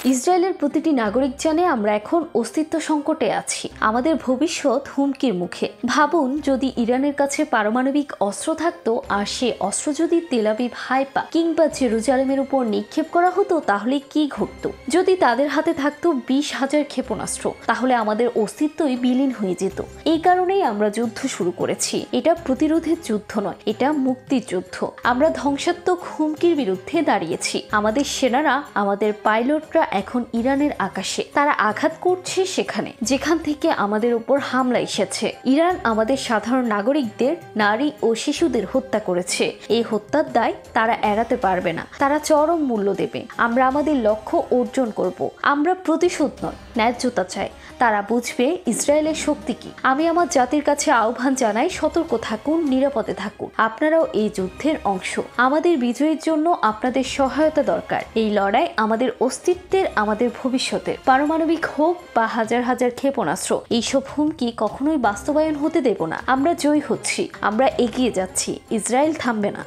ইসরায়েলের প্রতিটি নাগরিক জানে আমরা এখন অস্তিত্ব সংকটে আছি, আমাদের ভবিষ্যৎ হুমকির মুখে। ভাবুন, যদি ইরানের কাছে পারমাণবিক অস্ত্র থাকতো আর সে অস্ত্র যদি তেল আবিব, হাইফা কিংবা জেরুজালেমের উপর নিক্ষেপ করা হতো, তাহলে কি ঘটতো? যদি তাদের হাতে থাকতো 20,000 ক্ষেপণাস্ত্র, তাহলে আমাদের অস্তিত্বই বিলীন হয়ে যেত। এই কারণেই আমরা যুদ্ধ শুরু করেছি। এটা প্রতিরোধের যুদ্ধ নয়, এটা মুক্তির যুদ্ধ। আমরা ধ্বংসাত্মক হুমকির বিরুদ্ধে দাঁড়িয়েছি। আমাদের সেনারা, আমাদের পাইলটরা এখন ইরানের আকাশে। তারা আঘাত করছে সেখানে যেখান থেকে আমাদের উপর হামলা এসেছে। ইরান আমাদের সাধারণ নাগরিকদের, নারী ও শিশুদের হত্যা করেছে। এই হত্যার দায় তারা এড়াতে পারবে না। তারা চরম মূল্য দেবে। আমরা আমাদের লক্ষ্য অর্জন করব। আমরা প্রতিশোধ নয়, ন্যায্যতা চাই। তারা বুঝবে ইসরায়েলের শক্তি কি। আমি আমার জাতির কাছে আহ্বান জানাই, সতর্ক থাকুন, নিরাপদে থাকুন। আপনারাও এই যুদ্ধের অংশ। আমাদের বিজয়ের জন্য আপনাদের সহায়তা দরকার। এই লড়াই আমাদের অস্তিত্বের, আমাদের ভবিষ্যতের। পারমাণবিক হোক বা হাজার হাজার ক্ষেপণাস্ত্র, এইসব হুমকি কখনোই বাস্তবায়ন হতে দেব না। আমরা জয়ী হচ্ছি, আমরা এগিয়ে যাচ্ছি। ইসরায়েল থামবে না।